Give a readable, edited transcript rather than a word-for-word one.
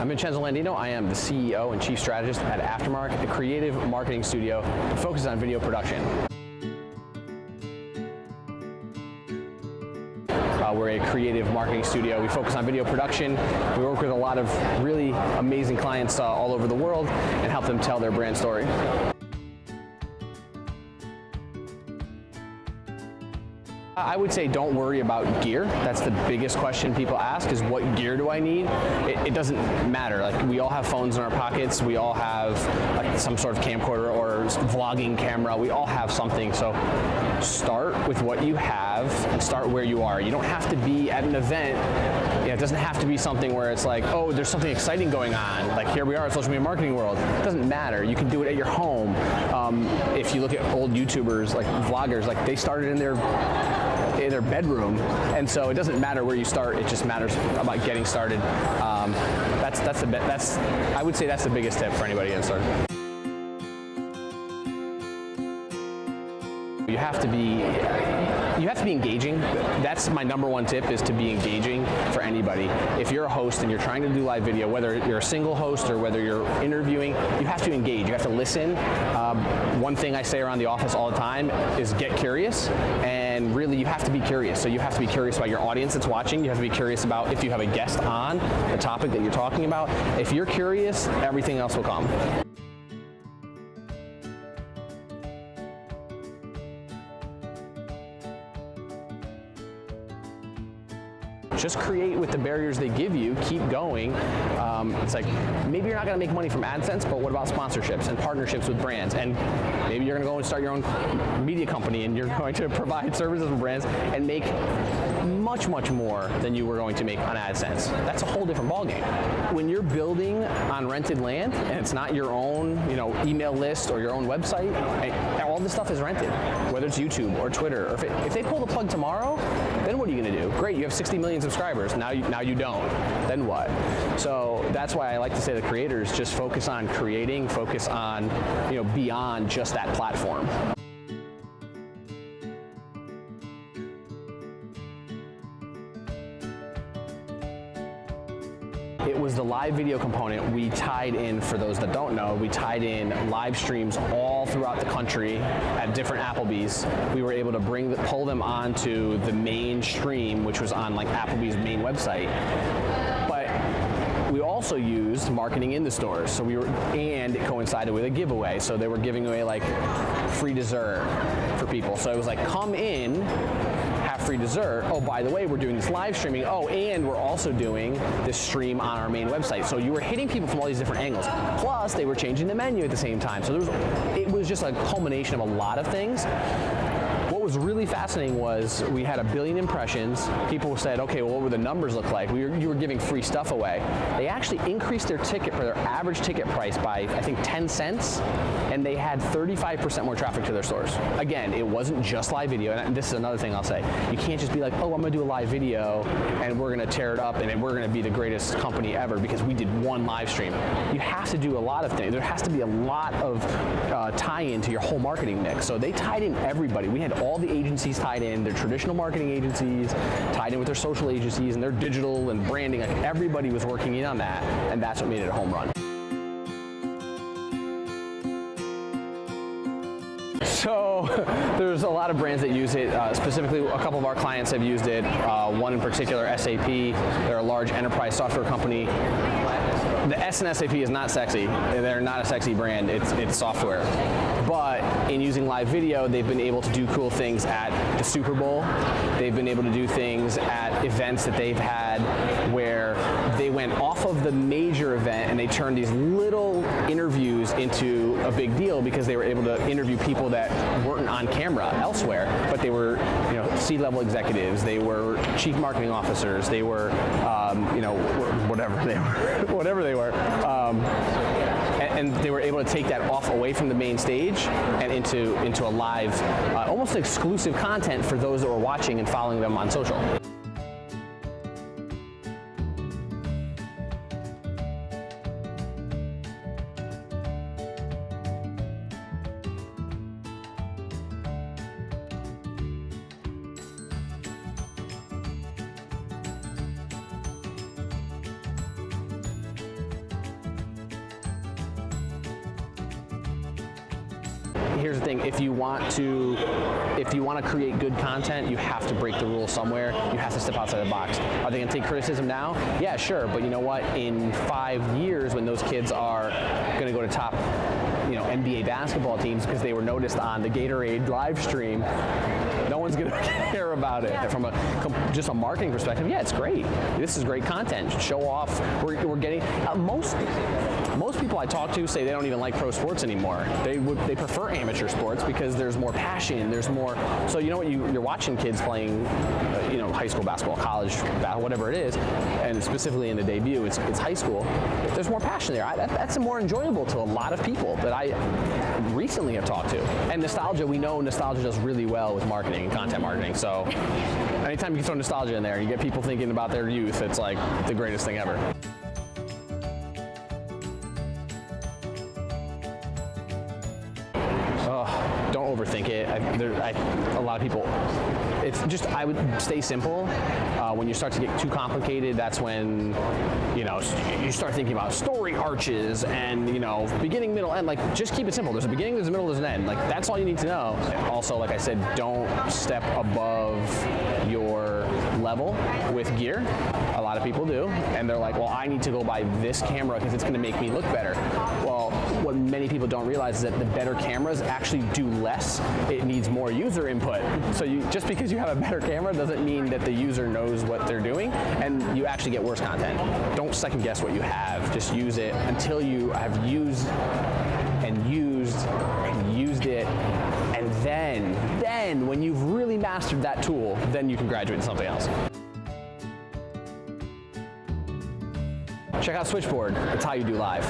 I'm Vincenzo Landino. I am the CEO and Chief Strategist at Aftermark, the creative marketing studio that focuses on video production. We're a creative marketing studio. We focus on video production. We work with a lot of really amazing clients all over the world and help them tell their brand story. I would say don't worry about gear. That's the biggest question people ask, is what gear do I need? It doesn't matter. Like, we all have phones in our pockets. We all have like some sort of camcorder or vlogging camera. We all have something. So start with what you have and start where you are. You don't have to be at an event. It doesn't have to be something where it's like, oh, there's something exciting going on. Like, here we are at Social Media Marketing World. It doesn't matter. You can do it at your home. If you look at old YouTubers, like vloggers, like they started in their bedroom, and so it doesn't matter where you start. It just matters about getting started. I would say that's the biggest tip for anybody getting started. You have to be engaging. That's my number one tip, is to be engaging for anybody. If you're a host and you're trying to do live video, whether you're a single host or whether you're interviewing, you have to engage. You have to listen. One thing I say around the office all the time is get curious, and really you have to be curious. So you have to be curious about your audience that's watching. You have to be curious about if you have a guest on the topic that you're talking about. If you're curious, everything else will come. Just create with the barriers they give you, keep going. It's like, maybe you're not gonna make money from AdSense, but what about sponsorships and partnerships with brands? And maybe you're gonna go and start your own media company and you're going to provide services for brands and make much, much more than you were going to make on AdSense. That's a whole different ballgame. When you're building on rented land and it's not your own, email list or your own website, all this stuff is rented, whether it's YouTube or Twitter. Or if they pull the plug tomorrow, then what are you gonna do? Great, you have 60 million subscribers. Now you don't. Then what? So that's why I like to say the creators just focus on creating, focus on, beyond just that platform. It was the live video component we tied in. For those that don't know, we tied in live streams all throughout the country at different Applebee's. We were able to pull them onto the main stream, which was on like Applebee's main website. But we also used marketing in the stores. So and it coincided with a giveaway. So they were giving away like free dessert for people. So it was like, come in, have free dessert. Oh, by the way, we're doing this live streaming. Oh, and we're also doing this stream on our main website. So you were hitting people from all these different angles. Plus, they were changing the menu at the same time. So it was just a culmination of a lot of things. What was really fascinating was we had 1 billion impressions. People said, okay, well, what would the numbers look like? You were giving free stuff away. They actually increased their average ticket price by, I think, 10 cents, and they had 35% more traffic to their stores. Again, it wasn't just live video, and this is another thing I'll say. You can't just be like, oh, I'm gonna do a live video, and we're gonna tear it up, and we're gonna be the greatest company ever because we did one live stream. You have to do a lot of things. There has to be a lot of tie-in to your whole marketing mix. So they tied in everybody. We had all the agencies tied in, their traditional marketing agencies, tied in with their social agencies and their digital and branding. Like, everybody was working in on that, and that's what made it a home run. So there's a lot of brands that use it. Specifically, a couple of our clients have used it. One in particular, SAP. They're a large enterprise software company. The S in SAP is not sexy. They're not a sexy brand. It's software. But in using live video, they've been able to do cool things at the Super Bowl. They've been able to do things at events that they've had where they went off of the major event and they turned these little interviews into a big deal because they were able to interview people that weren't on camera elsewhere, but they were, C-level executives, they were chief marketing officers, they were, whatever they were, and they were able to take that off away from the main stage and into a live, almost exclusive content for those that were watching and following them on social. here's the thing, if you want to create good content, you have to break the rules somewhere. You have to step outside the box. Are they gonna take criticism now? Yeah, sure, but you know what? In 5 years, when those kids are gonna go to top, NBA basketball teams because they were noticed on the Gatorade live stream, no one's gonna care about it. From just a marketing perspective, yeah, it's great. This is great content. Show off. We're getting most people I talk to say they don't even like pro sports anymore. They prefer amateur sports because there's more passion. There's more. So you know what? You're watching kids playing, high school basketball, college, whatever it is, and specifically in the debut, it's high school. There's more passion there. That's more enjoyable to a lot of people that I recently have talked to. And nostalgia, we know nostalgia does really well with marketing and content marketing. So anytime you can throw nostalgia in there, you get people thinking about their youth. It's like the greatest thing ever. Don't overthink it. A lot of people, it's just, I would stay simple. When you start to get too complicated, that's when, you start thinking about story arches and, beginning, middle, end. Like, just keep it simple. There's a beginning, there's a middle, there's an end. Like, that's all you need to know. Also, like I said, don't step above your level with gear. A lot of people do, and they're like, well, I need to go buy this camera because it's going to make me look better. Well, what many people don't realize is that the better cameras actually do less. It needs more user input. So just because you have a better camera doesn't mean that the user knows what they're doing, and you actually get worse content. Don't second guess what you have. Just use it until you have used it, and then when you've really mastered that tool, then you can graduate to something else. Check out Switchboard. It's how you do live.